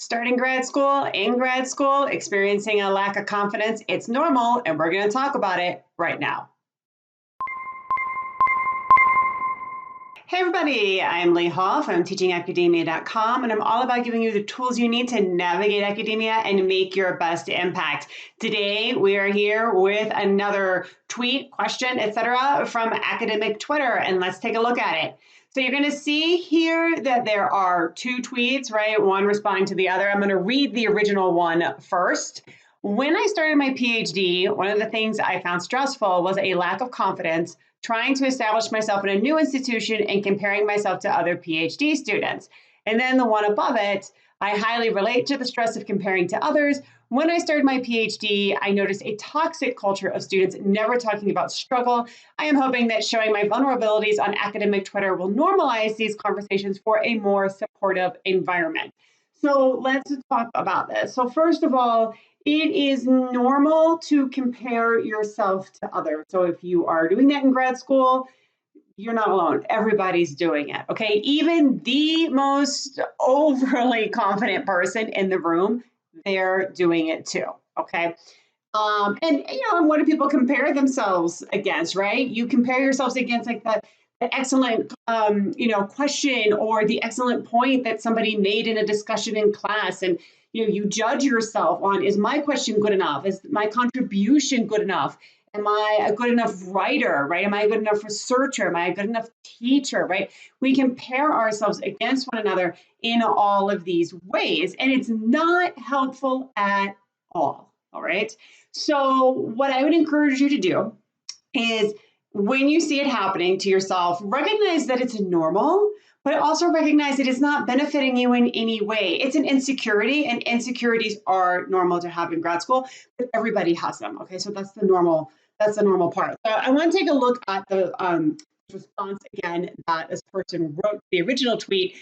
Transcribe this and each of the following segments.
Starting grad school, in grad school, experiencing a lack of confidence, it's normal, and we're going to talk about it right now. Hey everybody, I'm Leigh from teachingacademia.com, and I'm all about giving you the tools you need to navigate academia and make your best impact. Today, we are here with another tweet, question, etc. from academic Twitter, and let's take a look at it. So you're going to see here that there are two tweets, right? One responding to the other. I'm going to read the original one first. When I started my PhD, one of the things I found stressful was a lack of confidence trying to establish myself in a new institution and comparing myself to other PhD students. And then the one above it, I highly relate to the stress of comparing to others. When I started my PhD, I noticed a toxic culture of students never talking about struggle. I am hoping that showing my vulnerabilities on academic Twitter will normalize these conversations for a more supportive environment. So let's talk about this. So first of all, it is normal to compare yourself to others. So if you are doing that in grad school, you're not alone. Everybody's doing it, okay? Even the most overly confident person in the room, they're doing it too, okay? And what do people compare themselves against, right? You compare yourselves against like the excellent, question or the excellent point that somebody made in a discussion in class. And, you judge yourself on, is my question good enough? Is my contribution good enough? Am I a good enough writer, right? Am I a good enough researcher? Am I a good enough teacher, right? We compare ourselves against one another in all of these ways, and it's not helpful at all right? So what I would encourage you to do is when you see it happening to yourself, recognize that it's normal, but also recognize it is not benefiting you in any way. It's an insecurity, and insecurities are normal to have in grad school, but everybody has them, okay? So that's the normal part. So I want to take a look at the response again that this person wrote the original tweet.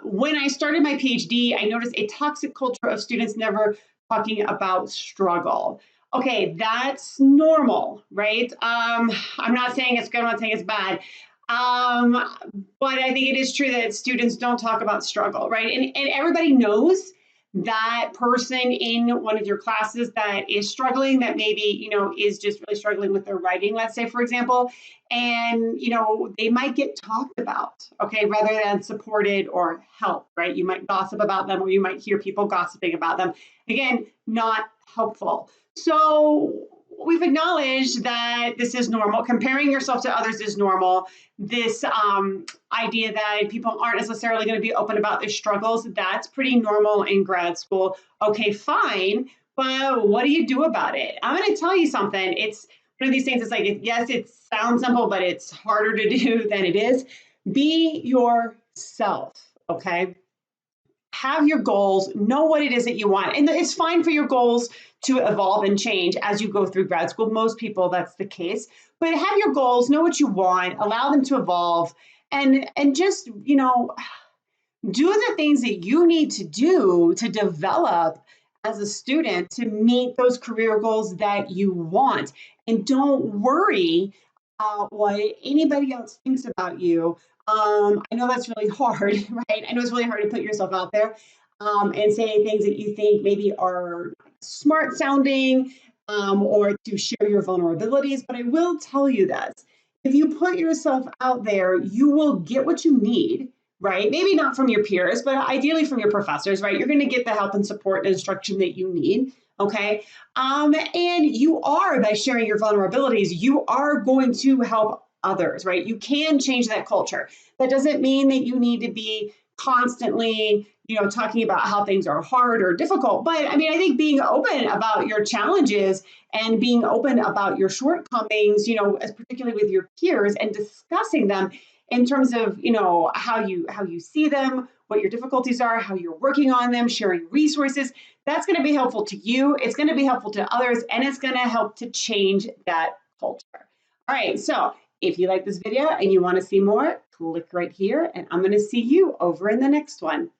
When I started my PhD, I noticed a toxic culture of students never talking about struggle. Okay, that's normal, right? I'm not saying it's good, I'm not saying it's bad. But I think it is true that students don't talk about struggle, right? And everybody knows that person in one of your classes that is struggling, that maybe, is just really struggling with their writing, let's say, for example, and, they might get talked about, okay, rather than supported or helped, right? You might gossip about them, or you might hear people gossiping about them. Again, not helpful. So we've acknowledged that this is normal. Comparing yourself to others is normal. This idea that people aren't necessarily going to be open about their struggles, that's pretty normal in grad school. Okay, fine, but what do you do about it? I'm going to tell you something. It's one of these things, it's like, yes, it sounds simple, but it's harder to do than it is. Be yourself, okay? Have your goals, know what it is that you want. And it's fine for your goals to evolve and change as you go through grad school. Most people, that's the case. But have your goals, know what you want, allow them to evolve, and just, do the things that you need to do to develop as a student to meet those career goals that you want. And don't worry about what anybody else thinks about you. I know that's really hard, right? I know it's really hard to put yourself out there and say things that you think maybe are smart sounding or to share your vulnerabilities. But I will tell you this, if you put yourself out there, you will get what you need, right? Maybe not from your peers, but ideally from your professors, right? You're going to get the help and support and instruction that you need. Okay. And you are, by sharing your vulnerabilities, you are going to help others, right? You can change that culture. That doesn't mean that you need to be constantly, talking about how things are hard or difficult. But I mean, I think being open about your challenges and being open about your shortcomings, as particularly with your peers, and discussing them in terms of, how you see them, what your difficulties are, how you're working on them, sharing resources, that's going to be helpful to you. It's going to be helpful to others, and it's going to help to change that culture. All right. So if you like this video and you want to see more, click right here, and I'm going to see you over in the next one.